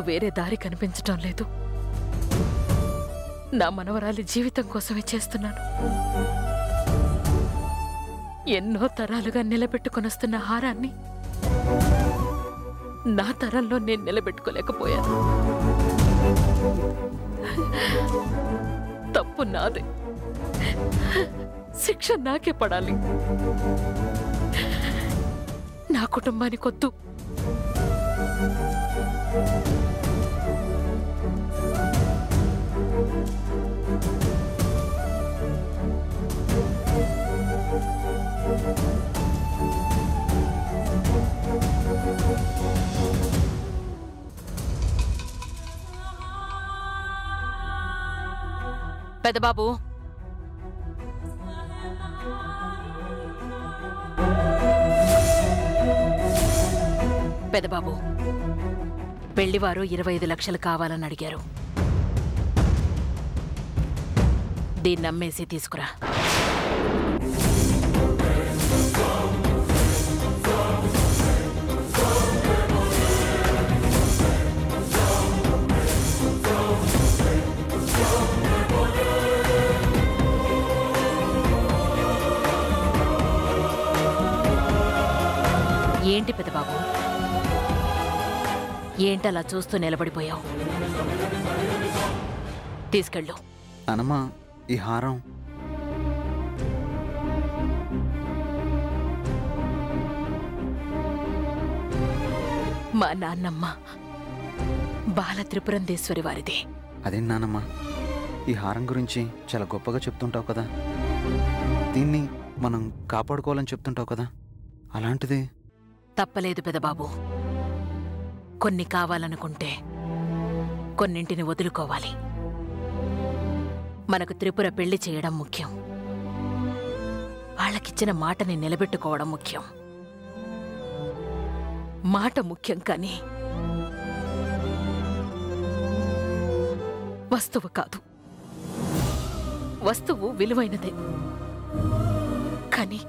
నాకు వేరే దారి కనిపించటం లేదు. నా మనవరాలి జీవితం కోసమే చేస్తున్నాను. ఎన్నో తరాలుగా నిలబెట్టుకొనొస్తున్న హారాన్ని నా తరంలో నేను నిలబెట్టుకోలేకపోయాను. తప్పు నాదే. శిక్ష నాకే పడాలి. నా కుటుంబానికి వద్దు. పెద్దబాబు, పెద్దబాబు, పెళ్లివారు 25 లక్షలు కావాలని అడిగారు. దీన్ని నమ్మేసి తీసుకురా. ఏంటి పెద్దబాబు, ఏంటలా చూస్తూ నిలబడిపోయావు? తీసుకెళ్ళు. అనమ్మా, ఈ హారం మా నాన్నమ్మ బాల త్రిపురంధేశ్వరి వారిది. అదేంటి నానమ్మా, ఈ హారం గురించి చాలా గొప్పగా చెప్తుంటావు కదా, దీన్ని మనం కాపాడుకోవాలని చెప్తుంటావు కదా, అలాంటిది తప్పలేదు పెదబాబు. కొన్ని కావాలనుకుంటే కొన్నింటిని వదులుకోవాలి. మనకు త్రిపుర పెళ్లి చేయడం ముఖ్యం. వాళ్ళకిచ్చిన మాటని నిలబెట్టుకోవడం ముఖ్యం. మాట ముఖ్యం కానీ వస్తువు కాదు. వస్తువు విలువైనదే కానీ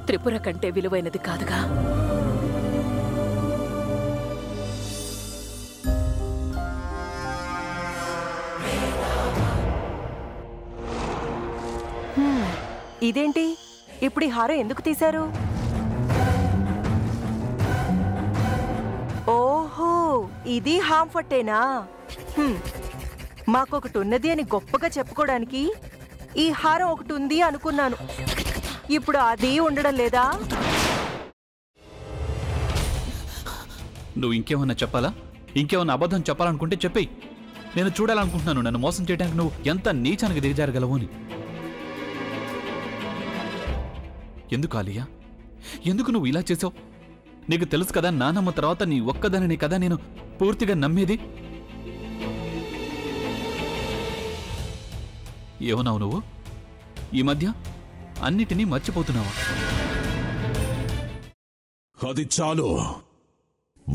త్రిపుర కంటే విలువైనది కాదుగా. ఇదేంటి, ఇప్పుడు ఈ హారం ఎందుకు తీశారు? ఓహో, ఇది హాంఫట్టేనా? మాకొకటి ఉన్నది అని గొప్పగా చెప్పుకోవడానికి ఈ హారం ఒకటి ఉంది అనుకున్నాను. ఇప్పుడు అది ఉండడం లేదా? నువ్వు ఇంకేమన్నా చెప్పాలా? ఇంకేమన్నా అబద్ధం చెప్పాలనుకుంటే చెప్పేయి. నేను చూడాలనుకుంటున్నాను నన్ను మోసం చేయడానికి నువ్వు ఎంత నీచానికి దిగజారగలవు అని. ఎందుకు ఆలియా, ఎందుకు నువ్వు ఇలా చేసావు? నీకు తెలుసు కదా, నానమ్మ తర్వాత నీ ఒక్కదానిని కదా నేను పూర్తిగా నమ్మేది. ఏమన్నావు నువ్వు? ఈ మధ్య అన్నిటినీ మర్చిపోతున్నావా? అది చాలు.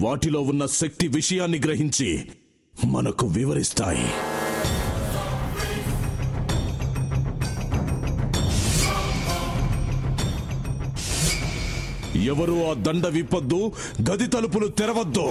వాటిలో ఉన్న శక్తి విషయాన్ని గ్రహించి మనకు వివరిస్తాయి. ఎవరు ఆ దండ విప్పొద్దు, గది తలుపులు తెరవద్దు.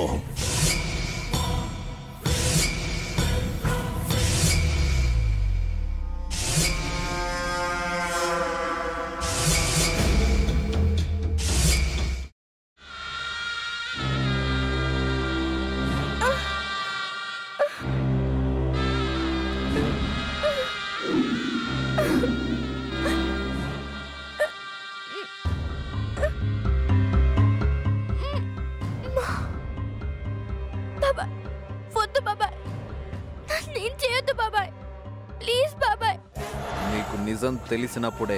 నీకు నిజం తెలిసినప్పుడే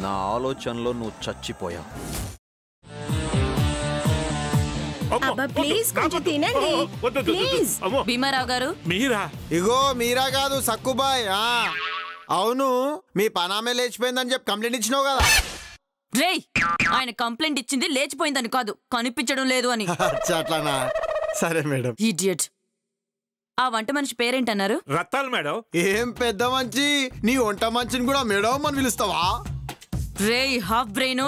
నా ఆలోచనలో నువ్వు చచ్చిపోయావు. భీమారావు గారు, మీరా? ఇగో మీరా కాదు, సక్కుబాయ్. అవును, మీ పనామే లేచిపోయిందని చెప్పి కంప్లైంట్ ఇచ్చినావు కదా. రేయ్, ఆయన కంప్లైంట్ ఇచ్చింది లేచిపోయిందని కాదు, కనిపించడం లేదు అని. అట్లానా? సరే మేడం. ఇడియట్. ఆ వంట మనిషి పేరేంటన్నారు? రత్తాలు మేడం. ఏం పెద్ద మంచి, నీ వంట మంచిని కూడా మేడం అని పిలుస్తావా? రేయ్ హాఫ్ బ్రెయిన్,